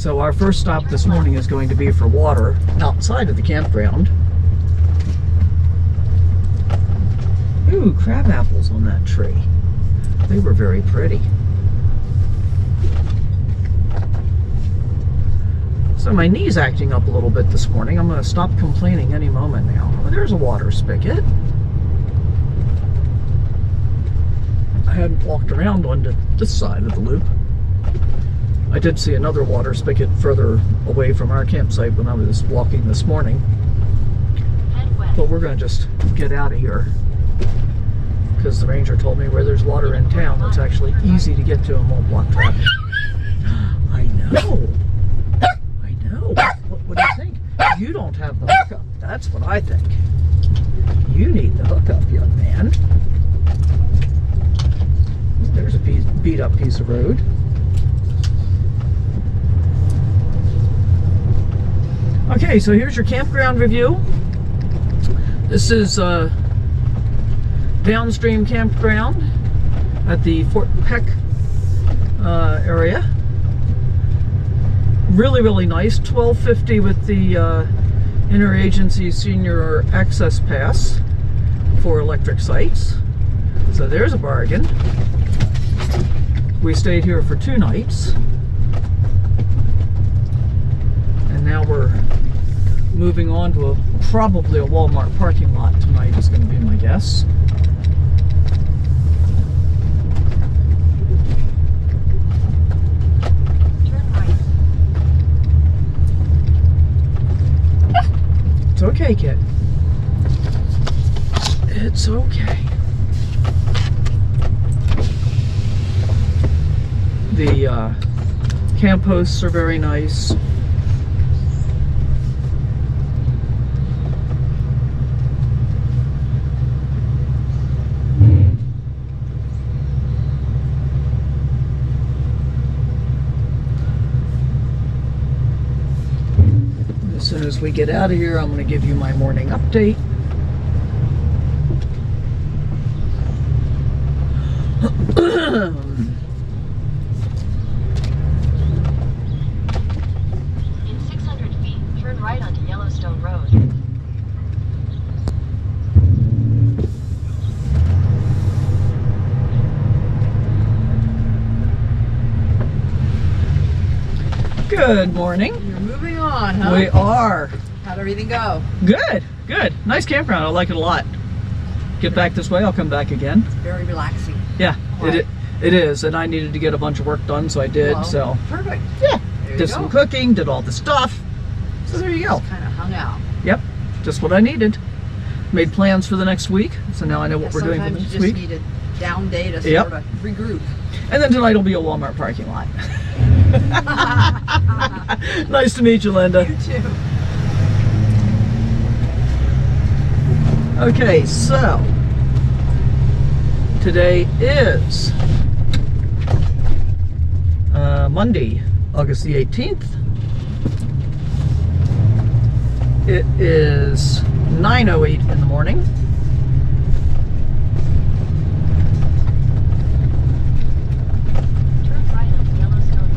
So our first stop this morning is going to be for water outside of the campground. Ooh, crab apples on that tree. They were very pretty. So my knee's acting up a little bit this morning. I'm going to stop complaining any moment now. Oh, there's a water spigot. I hadn't walked around onto this side of the loop. I did see another water spigot further away from our campsite when I was walking this morning. But we're going to just get out of here, because the ranger told me where there's water in town that's actually easy to get to and won't block traffic. I know. What do you think? You don't have the hookup. That's what I think. You need the hookup, young man. There's a beat up piece of road. Okay, so here's your campground review. This is downstream campground at the Fort Peck area. Really, really nice. $12.50 with the interagency senior access pass for electric sites. So there's a bargain. We stayed here for 2 nights. And now we're moving on to probably a Walmart parking lot tonight is going to be my guess. It's okay, kid. It's okay. The camp hosts are very nice. As soon as we get out of here, I'm going to give you my morning update. In 600 feet, turn right onto Yellowstone Road. Good morning. You're moving on, huh? We are. How'd everything go? Good, good. Nice campground. I like it a lot. Get back this way, I'll come back again. It's very relaxing. Yeah, Quiet. it is. And I needed to get a bunch of work done, so I did. Well, So perfect. yeah, There you did go. some cooking, did all the stuff. So there you go. Just kind of hung out. Yep, just what I needed. Made plans for the next week, so now I know what we're doing for the Sometimes next you week. just need a down day to Yep. sort of regroup. And then tonight will be a Walmart parking lot. Nice to meet you, Linda. You too. Okay, so today is Monday, August the 18th. It is 9:08 in the morning. Turn right onto Yellowstone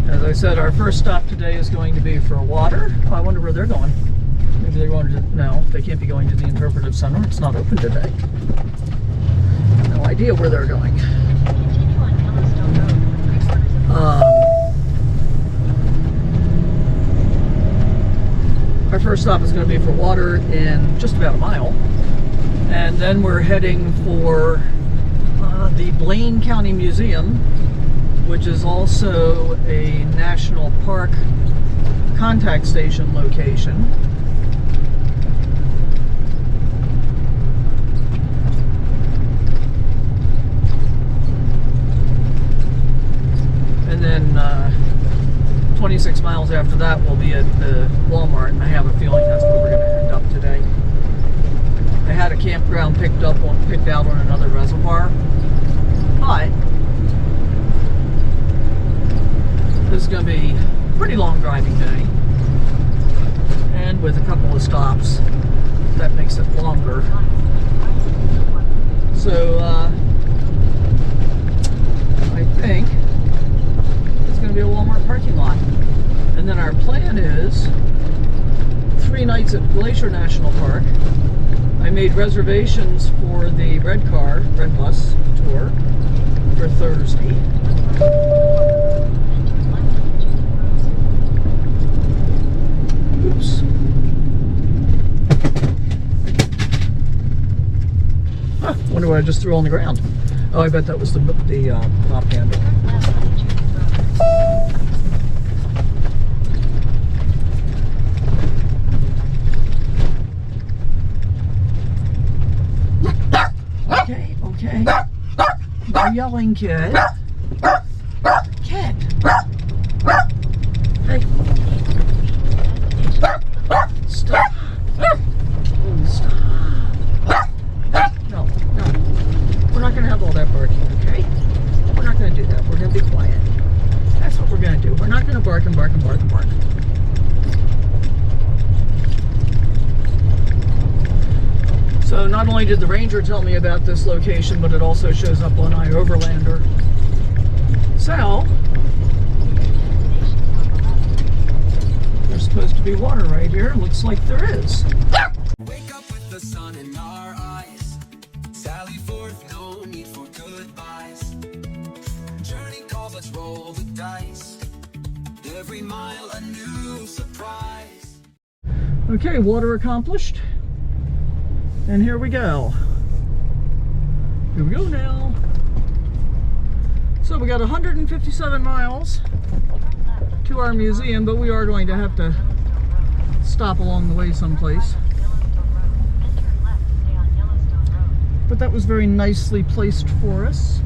Road. As I said, our first stop today is going to be for water. Oh, I wonder where they're going. Maybe they're going to, no, they can't be going to the Interpretive Center. It's not open today. No idea where they're going. Continue on Yellowstone Road for 3/4 of a mile. Our first stop is going to be for water in just about a mile. And then we're heading for the Blaine County Museum, which is also a national park contact station location. And then 26 miles after that we'll be at the Walmart, and I have a feeling that's where we're going to end up today. I had a campground picked out on another reservoir, but this is going to be a pretty long driving day, and with a couple of stops that makes it longer. So I think it's going to be a visit Glacier National Park. I made reservations for the red bus tour for Thursday. Oops. Wonder what I just threw on the ground. Oh, I bet that was the pop handle. Okay. No yelling, kid. Kid. Hey. Stop. Stop. No. We're not going to have all that barking, okay? We're not going to do that. We're going to be quiet. That's what we're going to do. We're not going to bark and bark and bark and bark. So not only did the ranger tell me about this location, but it also shows up on iOverlander. So, there's supposed to be water right here. Looks like there is. Wake up with the sun in our eyes. Sally forth, no need for goodbyes. Journey calls, let's roll the dice. Every mile a new surprise. Okay, water accomplished. And here we go. Here we go now. So we got 157 miles to our museum, but we are going to have to stop along the way someplace. But that was very nicely placed for us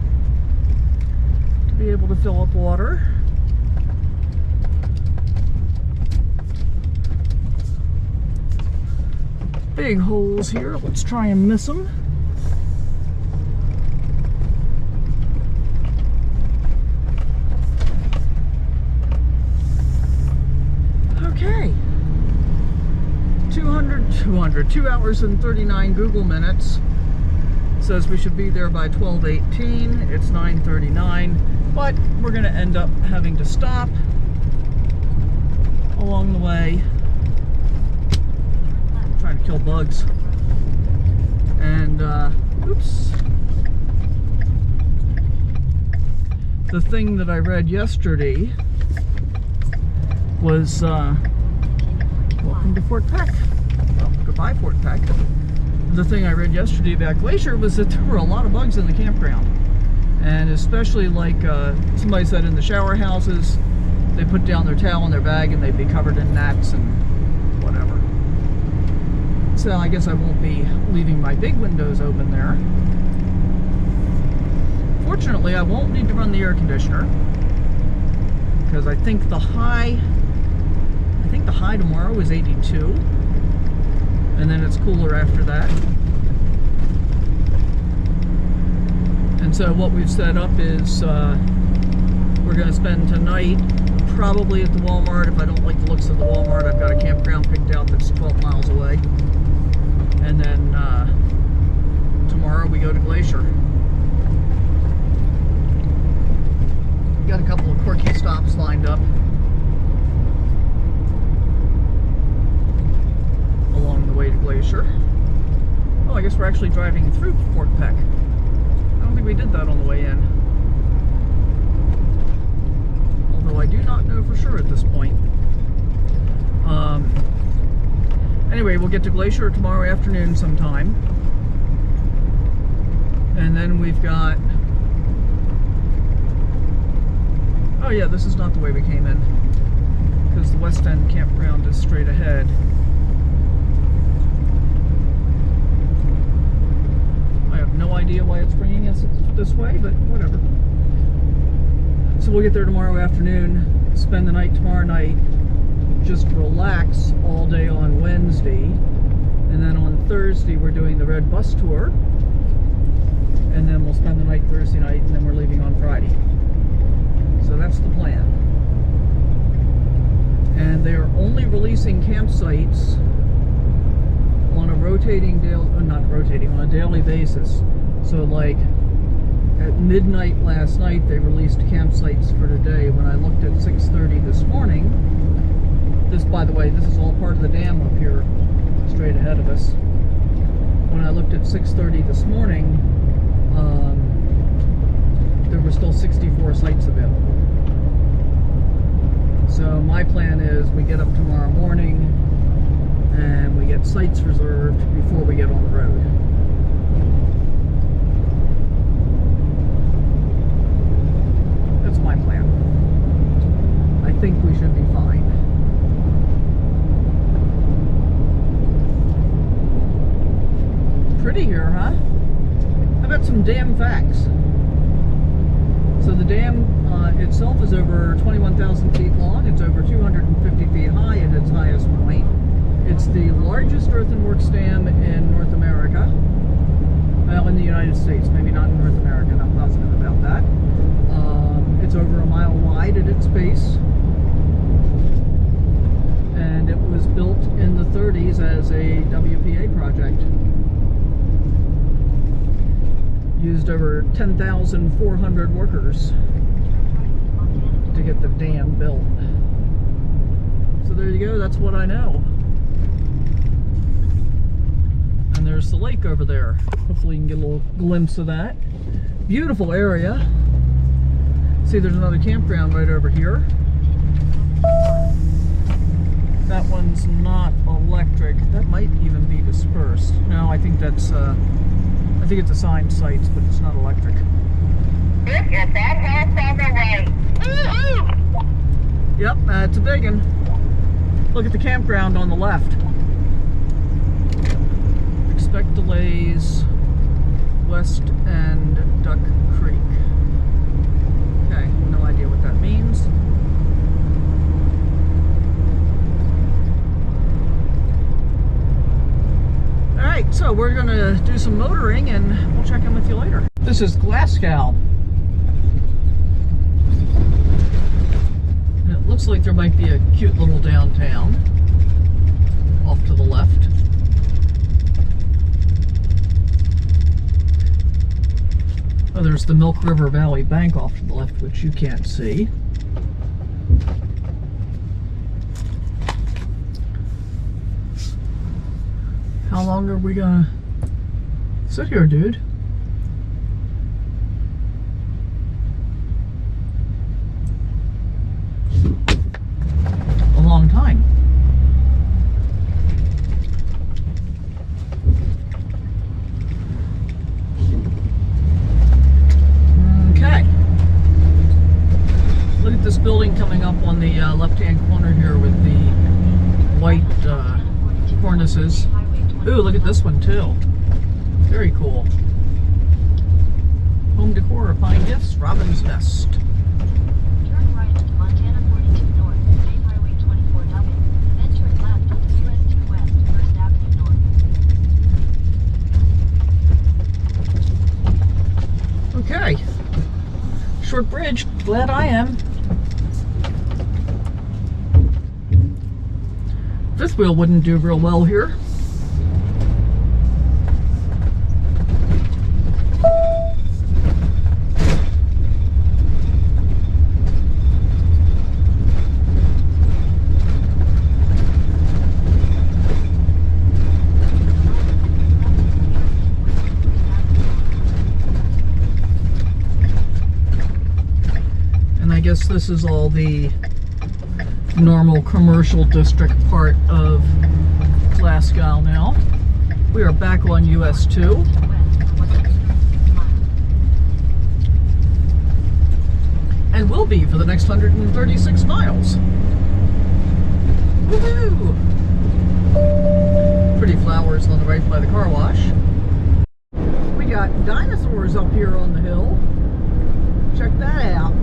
to be able to fill up water. Big holes here. Let's try and miss them. Okay. 2 hours and 39 Google minutes. Says we should be there by 12:18. It's 9:39, but we're going to end up having to stop along the way. Trying to kill bugs. And oops, the thing that I read yesterday was welcome to Fort Peck. Well, goodbye Fort Peck. The thing I read yesterday about Glacier was that there were a lot of bugs in the campground, and especially like somebody said in the shower houses, they put down their towel in their bag and they'd be covered in gnats and whatever. So I guess I won't be leaving my big windows open there. Fortunately, I won't need to run the air conditioner because I think the high tomorrow is 82, and then it's cooler after that. And so what we've set up is we're going to spend tonight probably at the Walmart. If I don't like the looks of the Walmart, I've got a campground picked out that's 12 miles away. And then tomorrow we go to Glacier. We've got a couple of quirky stops lined up along the way to Glacier. Oh, I guess we're actually driving through Fort Peck. I don't think we did that on the way in. Although I do not know for sure at this point. Anyway, we'll get to Glacier tomorrow afternoon sometime. And then we've got... Oh yeah, this is not the way we came in, because the West End campground is straight ahead. I have no idea why it's bringing us this way, but whatever. So we'll get there tomorrow afternoon, spend the night tomorrow night, just relax all day on Wednesday, and then on Thursday we're doing the red bus tour, and then we'll spend the night Thursday night, and then we're leaving on Friday. So that's the plan. And they are only releasing campsites on a on a daily basis. So like at midnight last night they released campsites for today. When I looked at 6:30 this morning, this, by the way, this is all part of the dam up here straight ahead of us. When I looked at 6:30 this morning, there were still 64 sites available. So my plan is we get up tomorrow morning and we get sites reserved before we get on the road. That's my plan. I think we should be fine. Pretty here, huh? How about some dam facts? So the dam itself is over 21,000 feet long. It's over 250 feet high at its highest point. It's the largest earthenworks dam in North America. Well, in the United States, maybe not in North America, not positive about that. It's over a mile wide at its base. And it was built in the 30s as a WPA project. Used over 10,400 workers to get the dam built. So there you go, that's what I know. And there's the lake over there. Hopefully you can get a little glimpse of that. Beautiful area. See, there's another campground right over here. That one's not electric. That might even be dispersed. No, I think that's I think it's assigned sites, but it's not electric. Look at that house on the right. Woo-hoo! Yep, it's a big one. Look at the campground on the left. Expect delays, West End, Duck Creek. Okay, no idea what that means. Alright, so we're going to do some motoring and we'll check in with you later. This is Glasgow. And it looks like there might be a cute little downtown off to the left. Oh, there's the Milk River Valley Bank off to the left, which you can't see. How long are we gonna sit here, dude? A long time. Okay. Look at this building coming up on the left-hand corner here with the white cornices. Ooh, look at this one too. Very cool. Home decor, fine gifts, Robin's Nest. Turn right onto Montana 42 North, State Highway 24W, then turn left onto US 2 West, 1st Avenue North. Okay. Short bridge, glad I am. Fifth wheel wouldn't do real well here. I guess this is all the normal commercial district part of Glasgow now. We are back on US 2. And will be for the next 136 miles. Woohoo! Pretty flowers on the right by the car wash. We got dinosaurs up here on the hill. Check that out.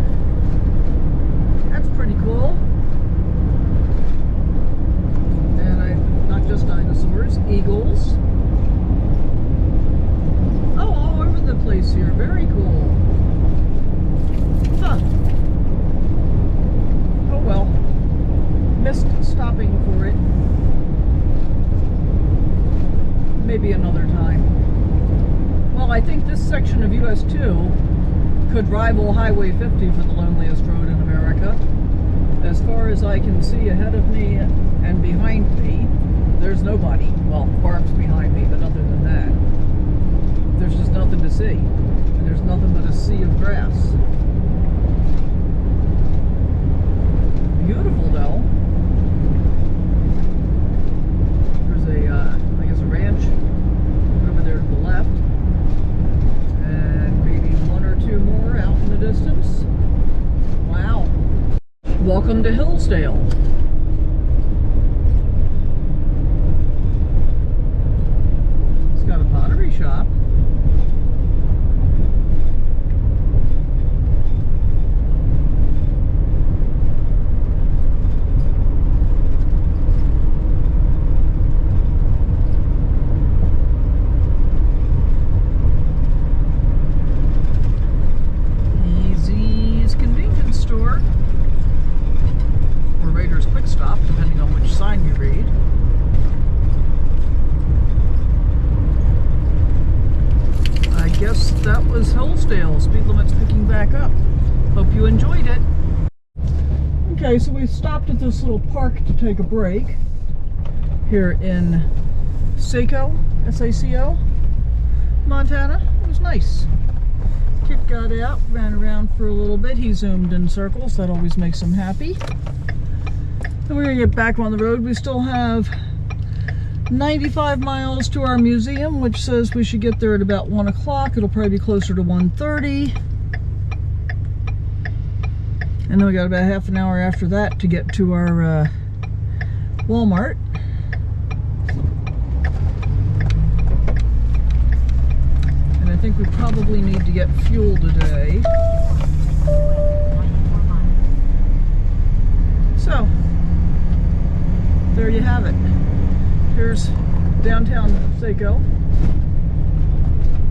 That's pretty cool. And not just dinosaurs, eagles. Oh, all over the place here. Very cool. Huh. Oh well. Missed stopping for it. Maybe another time. Well, I think this section of US 2 could rival Highway 50 for the loneliest road in America. As far as I can see ahead of me and behind me, there's nobody. Well, Barb's behind me, but other than that, there's just nothing to see. And there's nothing but a sea of grass. Beautiful though. There's a, I guess a ranch over there to the left. And maybe one or two more out in the distance. Wow. Welcome to Hillsdale. It's got a pottery shop. Easy's convenience store. Or Raiders Quick Stop, depending on which sign you read. I guess that was Hillsdale. Speed limit's picking back up. Hope you enjoyed it. Okay, so we stopped at this little park to take a break here in Saco, S-A-C-O, Montana. It was nice. Kit got out, ran around for a little bit. He zoomed in circles. That always makes him happy. And we're going to get back on the road. We still have 95 miles to our museum, which says we should get there at about 1 o'clock. It'll probably be closer to 1:30. And then we got about half an hour after that to get to our Walmart. And I think we probably need to get fuel today. So, there you have it. Here's downtown Saco.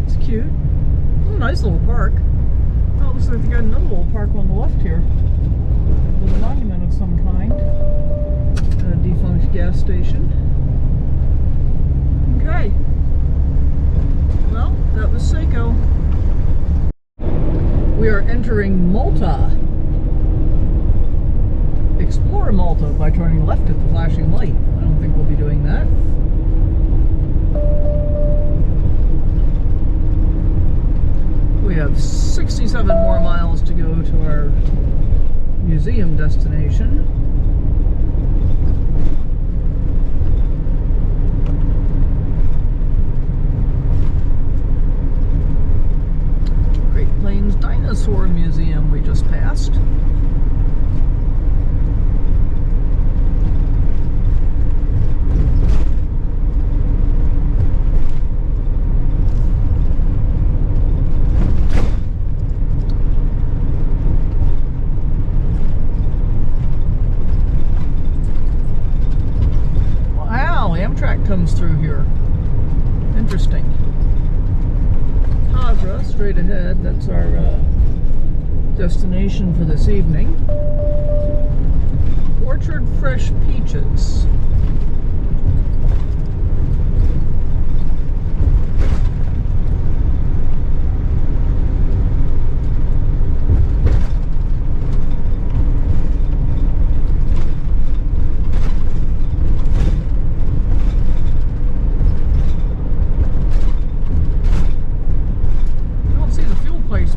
It's cute. It's a nice little park. Oh, it looks like they got another little park on the left here. With a monument of some kind. A defunct gas station. Okay. Well, that was Saco. We are entering Malta. Explore Malta by turning left at the flashing light. I don't think we'll be doing that. We have 67 more miles to go to our museum destination. Great Plains Dinosaur Museum we just passed. Comes through here. Interesting. Havre, straight ahead. That's our destination for this evening. Orchard Fresh Peaches.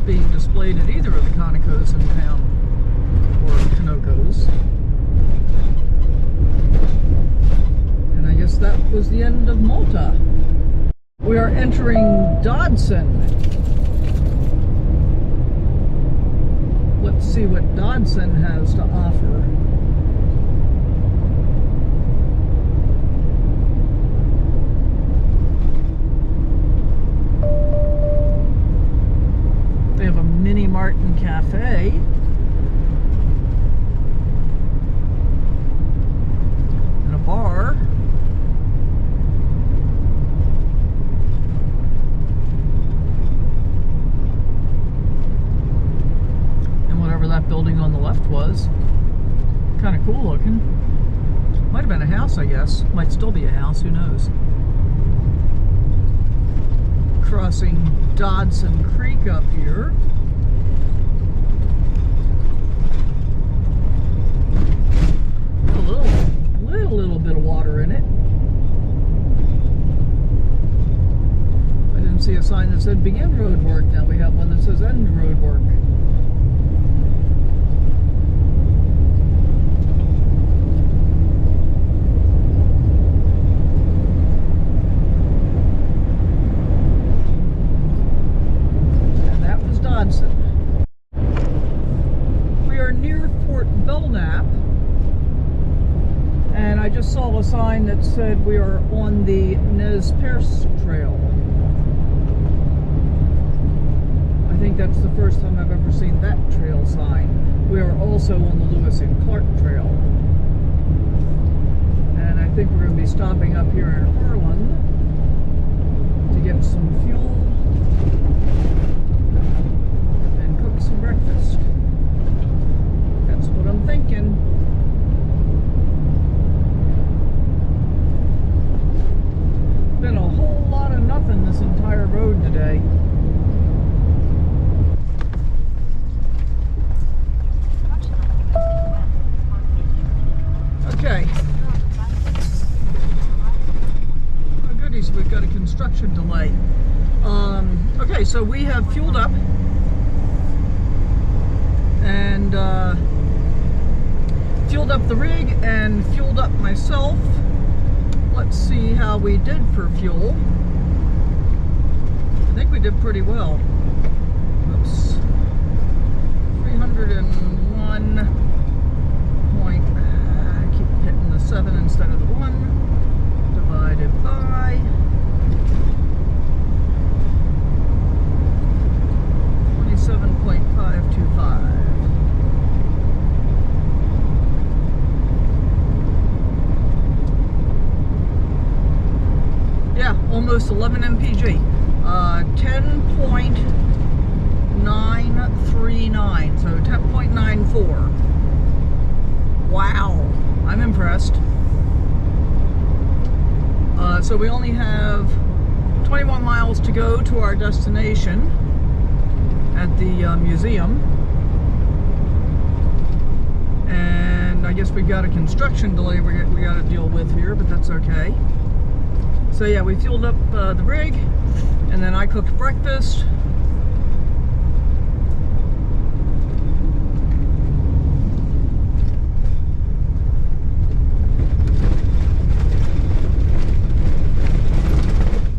Being displayed at either of the Conocos in town, or Conocos. And I guess that was the end of Malta. We are entering Dodson. Let's see what Dodson has to offer. They have a mini Martin Cafe. And a bar. And whatever that building on the left was. Kind of cool looking. Might have been a house, I guess. Might still be a house, who knows. Crossing Dodson Creek up here. A little bit of water in it. fuel nap. And I just saw a sign that said we are on the Nez Perce Trail. I think that's the first time I've ever seen that trail sign. We are also on the Lewis and Clark Trail. And I think we're going to be stopping up here in Harlan to get some fuel and cook some breakfast. That's what I'm thinking. Been a whole lot of nothing this entire road today. Okay. Oh goodies, we've got a construction delay. Okay, so we have fueled up and fueled up the rig and fueled up myself. Let's see how we did for fuel. I think we did pretty well. Oops. 301 point, I keep hitting the 7 instead of the 1, divided by 27.525. Yeah, almost 11 mpg. 10.939, so 10.94. Wow, I'm impressed. So we only have 21 miles to go to our destination at the museum. And I guess we got a construction delay we got to deal with here, but that's okay. So yeah, we fueled up the rig, and then I cooked breakfast.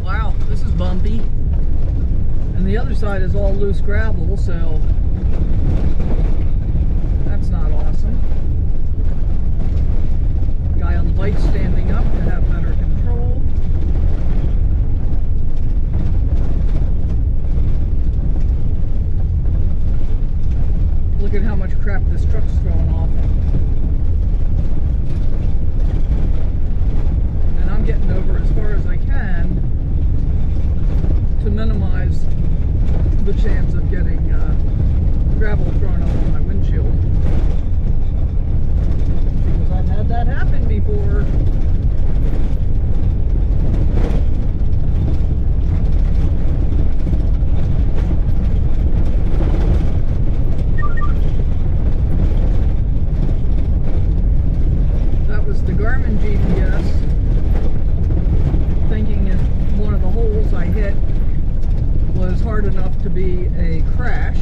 Wow, this is bumpy. And the other side is all loose gravel, so that's not awesome. Guy on the bike standing up to have better control. Look at how much crap this truck's throwing off. And I'm getting over as far as I can to minimize the chance of getting gravel thrown up on my windshield. Because I've had that happen before. Garmin GPS, thinking if one of the holes I hit was hard enough to be a crash.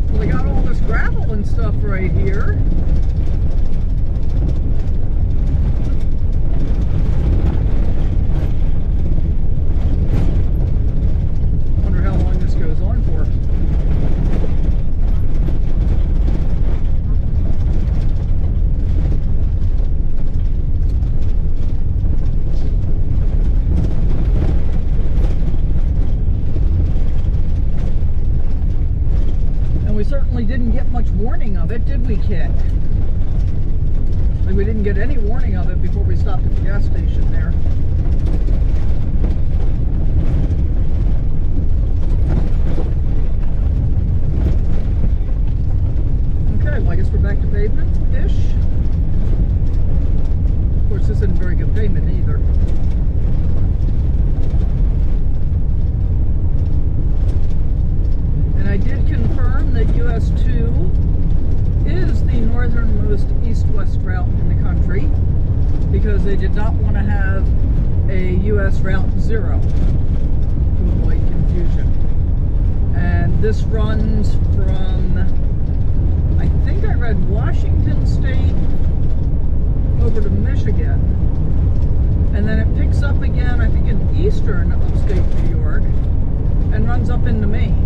Well, they got all this gravel and stuff right here. Wonder how long this goes on for. Didn't get much warning of it, did we, Kit? Like, we didn't get any warning of it before we stopped at the gas station there. Okay, well, I guess we're back to pavement-ish. Of course, this isn't very good pavement either. And I did confirm that US 2 is the northernmost east-west route in the country because they did not want to have a US Route 0 to avoid confusion. And this runs from, I think I read Washington State over to Michigan. And then it picks up again, I think in eastern upstate New York, and runs up into Maine.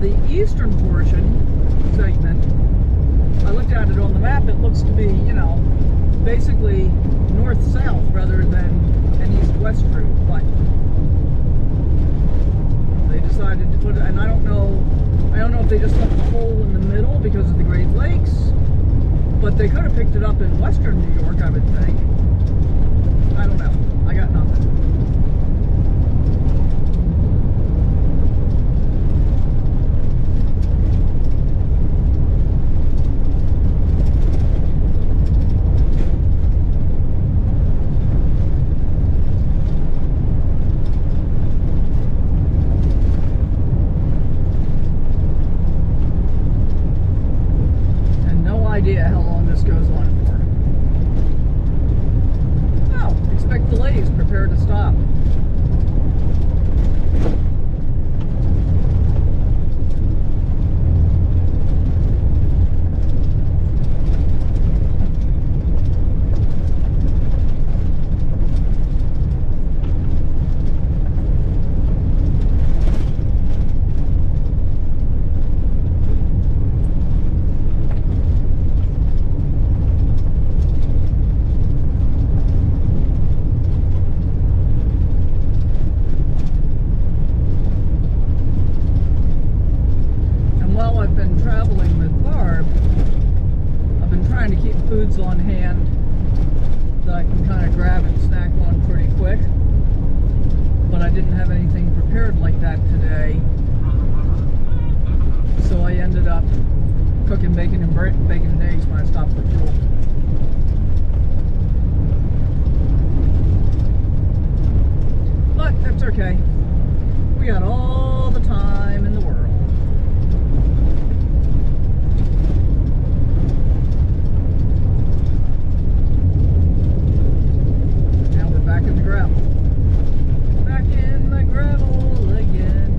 the eastern portion segment, I looked at it on the map, it looks to be, you know, basically north-south rather than an east-west route, but they decided to put it, and I don't know if they just left the hole in the middle because of the Great Lakes, but they could have picked it up in western New York, I would think. I don't know. I got nothing. Idea how long this goes on for. Oh, expect delays, prepare to stop. On hand that I can kind of grab and snack on pretty quick, but I didn't have anything prepared like that today, so I ended up cooking bacon and eggs when I stopped for fuel. But that's okay, we got all the time in the world. Back in the gravel. Back in the gravel again.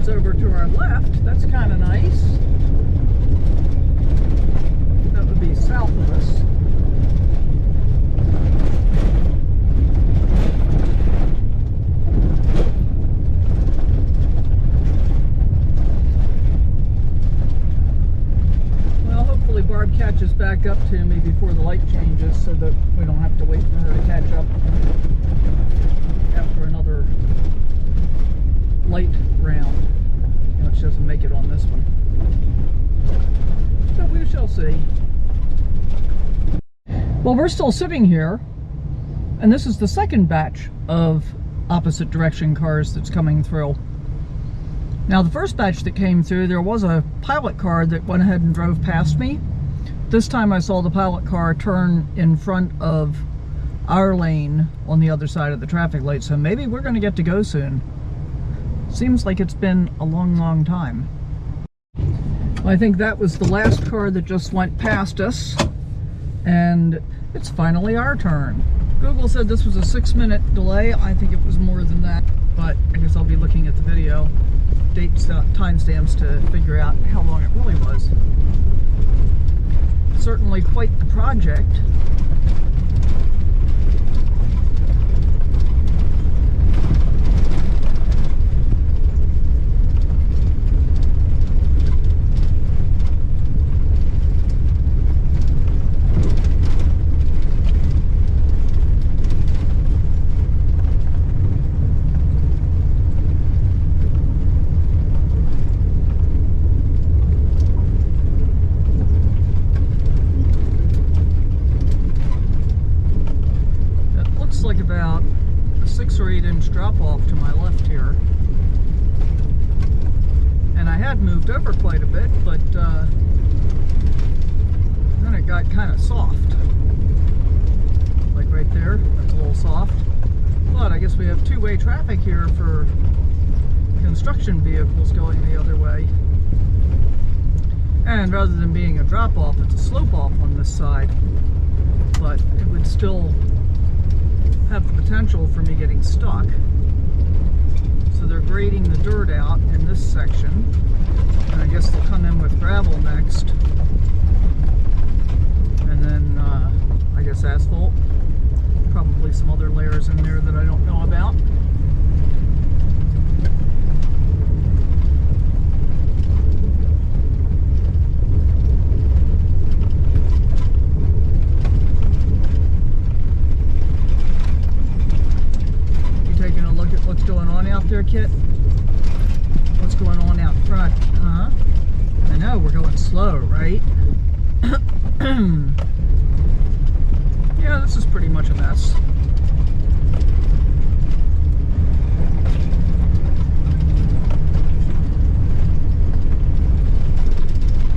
Over to our left, that's kind of nice. That would be south of us. Well, hopefully Barb catches back up to me before the light changes so that we don't have to wait for her to catch up after another light round. She doesn't make it on this one, but we shall see. Well, we're still sitting here, and this is the second batch of opposite direction cars that's coming through. Now, the first batch that came through, there was a pilot car that went ahead and drove past me. This time I saw the pilot car turn in front of our lane on the other side of the traffic light, so maybe we're going to get to go soon. Seems like it's been a long time. Well, I think that was the last car that just went past us, and it's finally our turn. Google said this was a 6-minute delay. I think it was more than that, but I guess I'll be looking at the video timestamps to figure out how long it really was. Certainly quite the project. About a 6 or 8 inch drop off to my left here, and I had moved over quite a bit, but I'm gonna it got kind of soft. Like right there, that's a little soft. But I guess we have two-way traffic here for construction vehicles going the other way. And rather than being a drop-off, it's a slope-off on this side. But it would still have the potential for me getting stuck. So they're grading the dirt out in this section. And I guess they'll come in with gravel next. And then, I guess asphalt. Probably some other layers in there that I don't know about. What's going on out there, Kit? What's going on out front? Huh? I know, we're going slow, right? Yeah, this is pretty much a mess.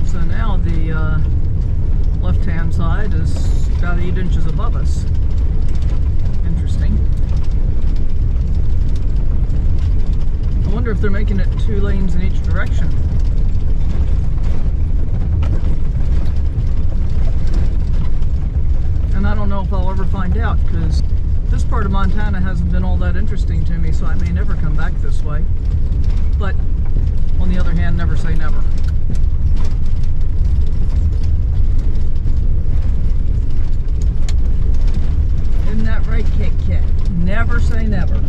So now the left-hand side is about 8 inches above us. Interesting. I wonder if they're making it 2 lanes in each direction. And I don't know if I'll ever find out, because this part of Montana hasn't been all that interesting to me, so I may never come back this way. But on the other hand, never say never. Isn't that right, Kit Kit? Never say never.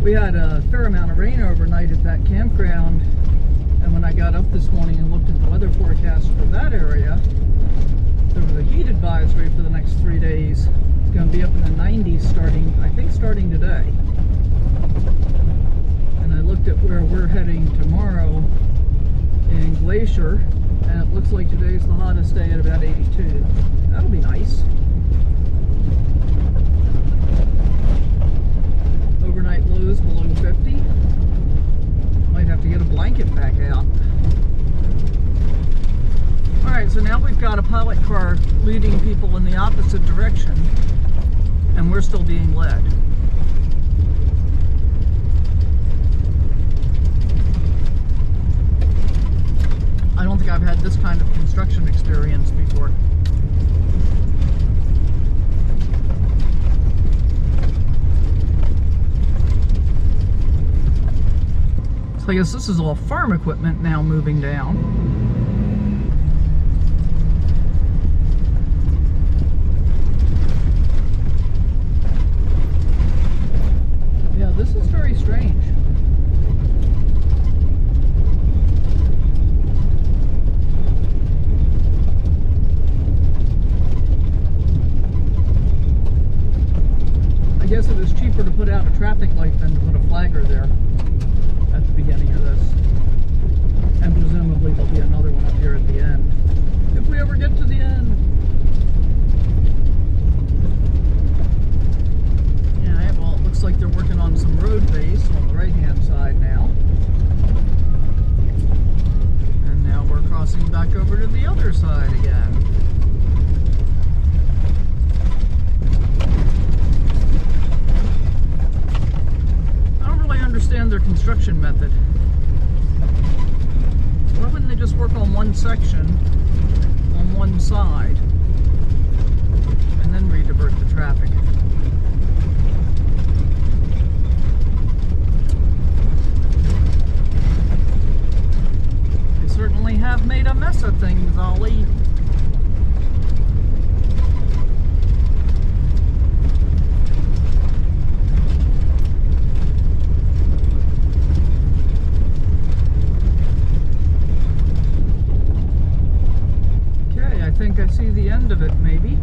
We had a fair amount of rain overnight at that campground, and when I got up this morning and looked at the weather forecast for that area, there was a heat advisory for the next 3 days. It's going to be up in the 90s starting, I think starting today. And I looked at where we're heading tomorrow in Glacier, and it looks like today's the hottest day at about 82. That'll be nice. Overnight lows below 50. Might have to get a blanket back out. Alright, so now we've got a pilot car leading people in the opposite direction, and we're still being led. I don't think I've had this kind of construction experience before. So I guess this is all farm equipment now moving down. Yeah, this is very strange. I guess it was cheaper to put out a traffic light than to put a flagger there at the beginning of this. And presumably there'll be another one up here at the end. If we ever get to the end. Yeah, well, it looks like they're working on some road base on the right-hand side now. And now we're crossing back over to the other side again. Understand their construction method. Why wouldn't they just work on one section on one side and then redivert the traffic? They certainly have made a mess of things, Ollie. I think I see the end of it, maybe.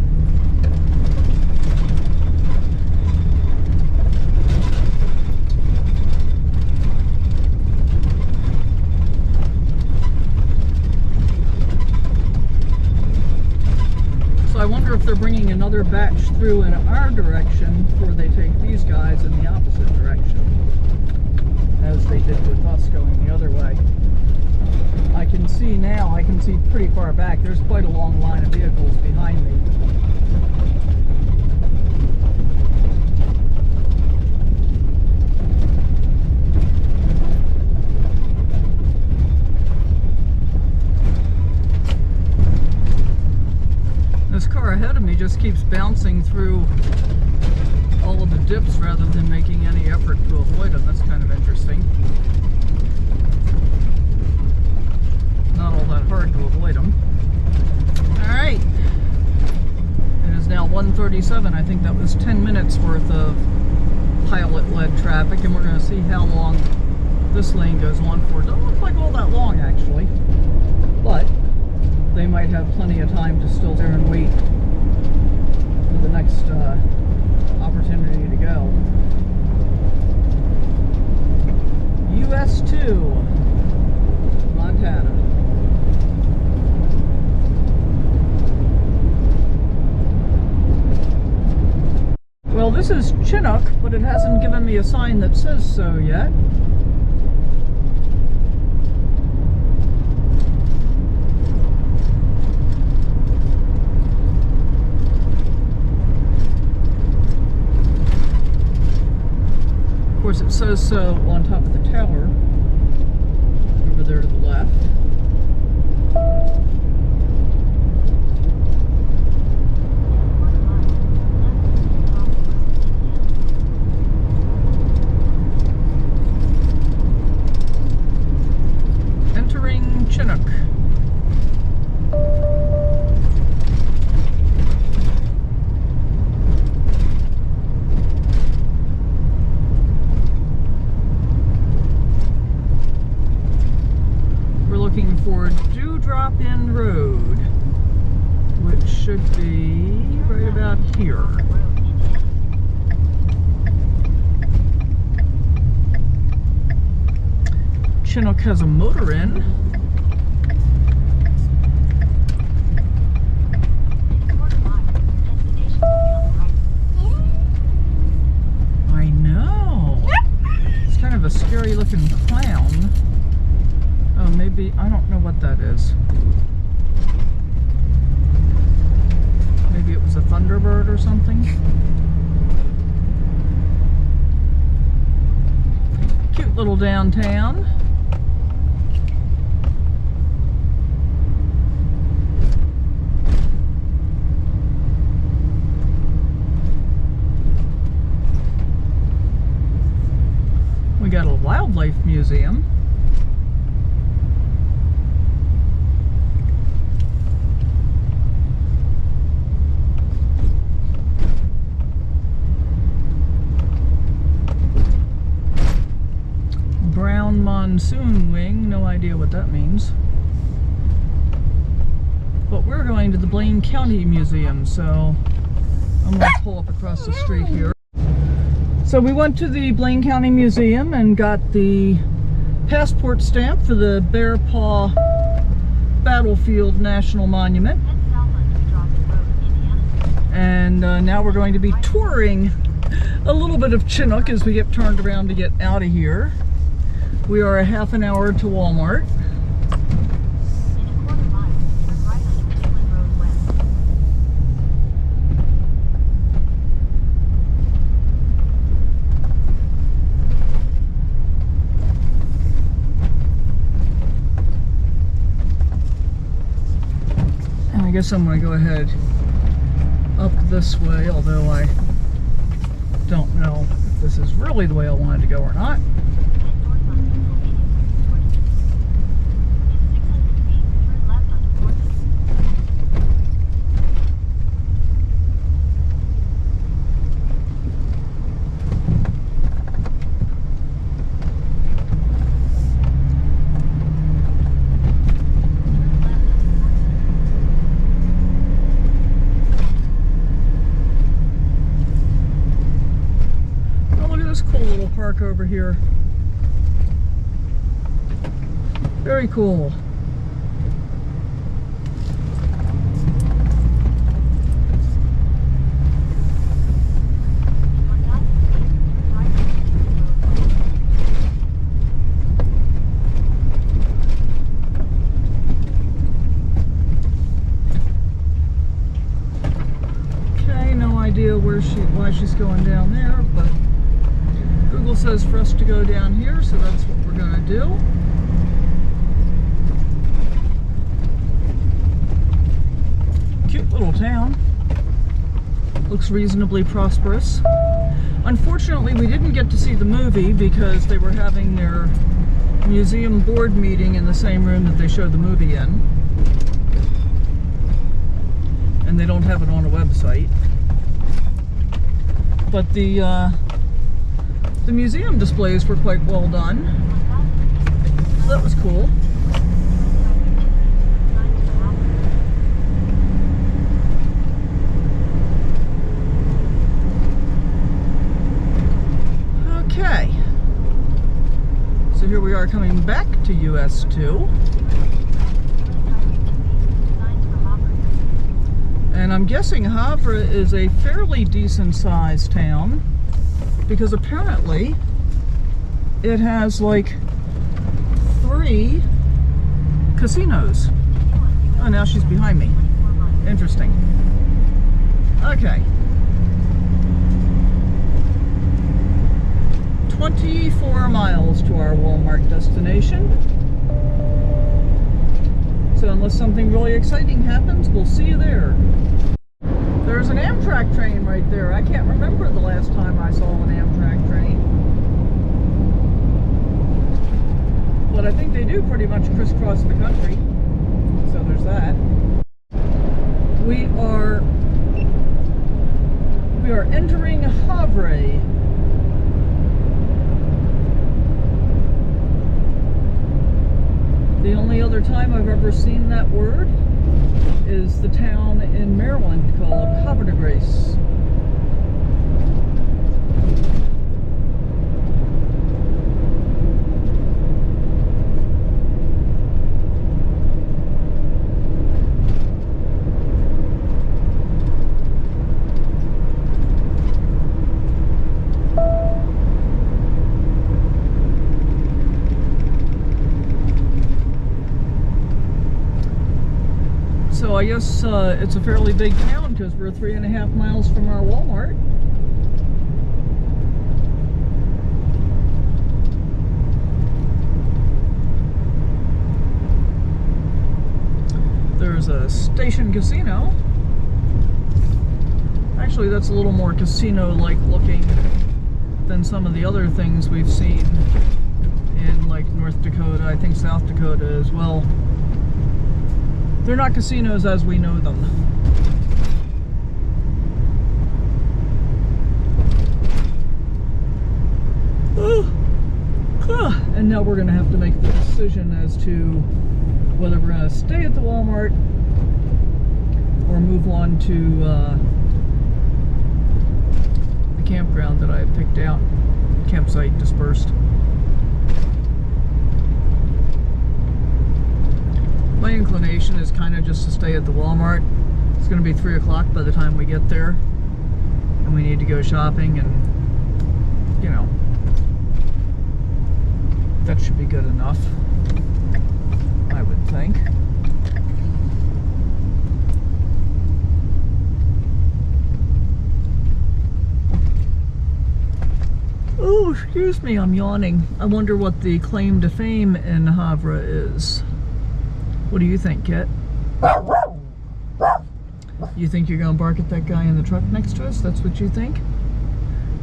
So I wonder if they're bringing another batch through in our direction before they take these guys in the opposite direction, as they did with us going the other way. see now, I can see pretty far back. There's quite a long line of vehicles behind me. This car ahead of me just keeps bouncing through all of the dips rather than making any effort to avoid them. That's kind of interesting. Not all that hard to avoid them. Alright. It is now 1:37. I think that was 10 minutes worth of pilot-led traffic, and we're going to see how long this lane goes on for. Doesn't look like all that long, actually. But they might have plenty of time to still there and wait for the next opportunity to go. US 2, Montana. Well, this is Chinook, but it hasn't given me a sign that says so yet. Of course, it says so on top of the tower, over there to the left. Entering Chinook. For Dewdrop-In Road, which should be right about here. Chinook has a motor inn. I know. It's kind of a scary looking clown. Oh, maybe, I don't know what that is. Maybe it was a Thunderbird or something. Cute little downtown. We got a wildlife museum. Monsoon wing, no idea what that means. But we're going to the Blaine County Museum, so I'm going to pull up across the street here. So we went to the Blaine County Museum and got the passport stamp for the Bear Paw Battlefield National Monument. And now we're going to be touring a little bit of Chinook as we get turned around to get out of here. We are a half an hour to Walmart. And I guess I'm going to go ahead up this way, although I don't know if this is really the way I wanted to go or not. Park over here. Very cool. why she's going down there, but Google says for us to go down here, so that's what we're gonna do. Cute little town. Looks reasonably prosperous. Unfortunately, we didn't get to see the movie because they were having their museum board meeting in the same room that they showed the movie in. And they don't have it on a website. But the museum displays were quite well done. That was cool. Okay. So here we are coming back to US 2. And I'm guessing Havre is a fairly decent sized town because apparently it has like 3 casinos. Oh, now she's behind me. Interesting. Okay. 24 miles to our Walmart destination. So unless something really exciting happens, we'll see you there. There's an Amtrak train right there. I can't remember the last time I saw an Amtrak train. But I think they do pretty much crisscross the country. So there's that. We are entering Havre. The only other time I've ever seen that word is the town in Maryland called Havre de Grace. So I guess it's a fairly big town because we're 3.5 miles from our Walmart. There's a station casino. Actually, that's a little more casino-like looking than some of the other things we've seen in like North Dakota, I think South Dakota as well. They're not casinos as we know them. And now we're going to have to make the decision as to whether we're going to stay at the Walmart or move on to the campground that I had picked out. Campsite dispersed. My inclination is kind of just to stay at the Walmart. It's going to be 3 o'clock by the time we get there, and we need to go shopping, and you know, that should be good enough, I would think. Oh, excuse me, I'm yawning. I wonder what the claim to fame in Havre is. What do you think, Kit? You think you're going to bark at that guy in the truck next to us? That's what you think?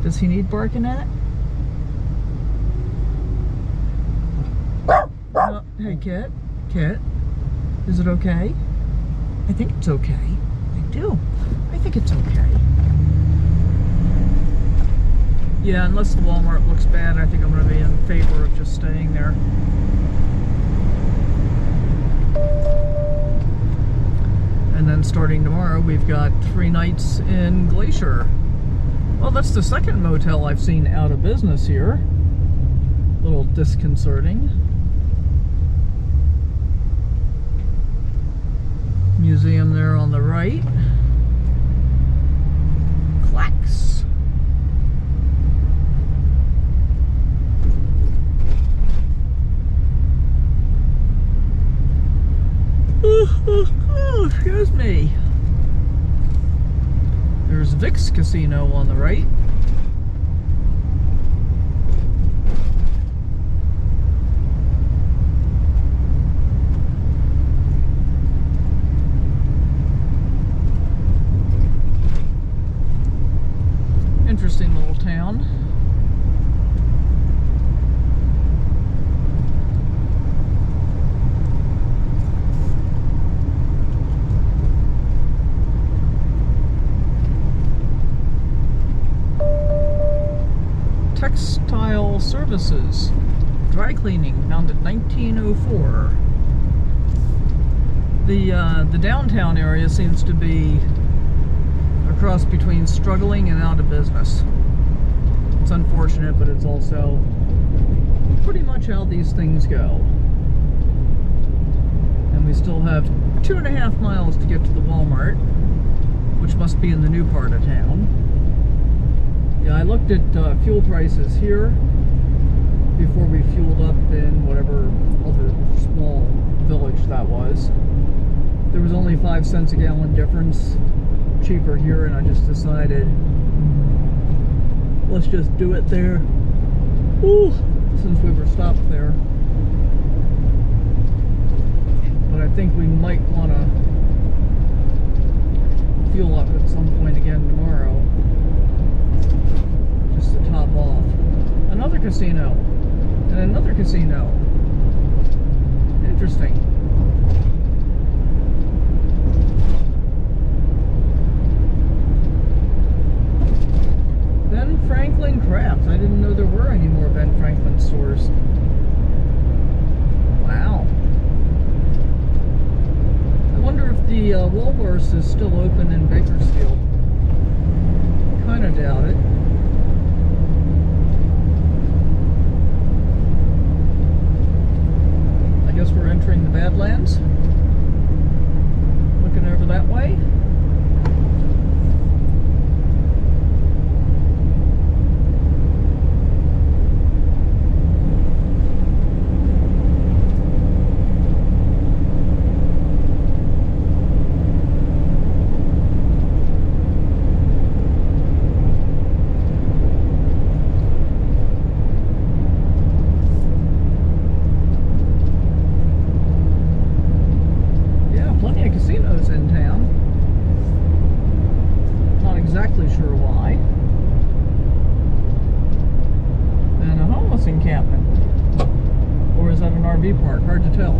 Does he need barking at? Hey, Kit? Kit? Is it okay? I think it's okay. I do. I think it's okay. Yeah, unless the Walmart looks bad, I think I'm going to be in favor of just staying there. And then starting tomorrow, we've got 3 nights in Glacier. Well, that's the second motel I've seen out of business here. A little disconcerting. Museum there on the right. Clacks. Oh, excuse me. There's There's Vic's Casino on the right. Interesting little town. Textile Services, dry cleaning, founded 1904. The downtown area seems to be a cross between struggling and out of business. It's unfortunate, but it's also pretty much how these things go. And we still have 2.5 miles to get to the Walmart, which must be in the new part of town. Yeah, I looked at fuel prices here before we fueled up in whatever other small village that was. There was only 5 cents a gallon difference cheaper here, and I just decided let's just do it there. Ooh, since we were stopped there. But I think we might want to fuel up at some point again tomorrow. Just to top off. Another casino. And another casino. Interesting. Ben Franklin Crafts. I didn't know there were any more Ben Franklin stores. Wow. I wonder if the Woolworths is still open in Bakersfield. Kind of doubt it. I guess we're entering the Badlands. Looking over that way. Park, hard to tell.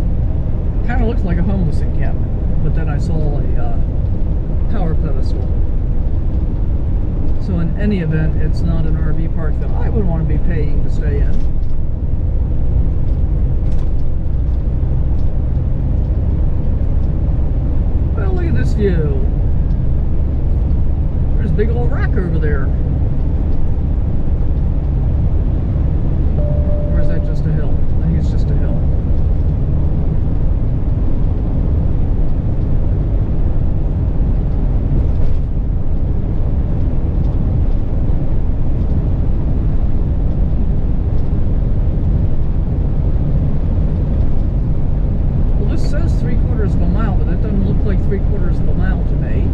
Kind of looks like a homeless encampment, but then I saw a power pedestal. So in any event, it's not an RV park that I would want to be paying to stay in. Well, look at this view. There's a big old rock over there. Or is that just a hill? I think it's just a hill. Well, this says 3/4 of a mile, but that doesn't look like 3/4 of a mile to me.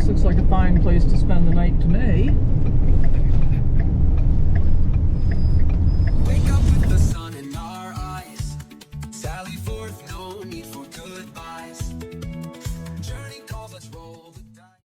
Looks like a fine place to spend the night to me. Wake up with the sun in our eyes. Sally forth, no need for goodbyes.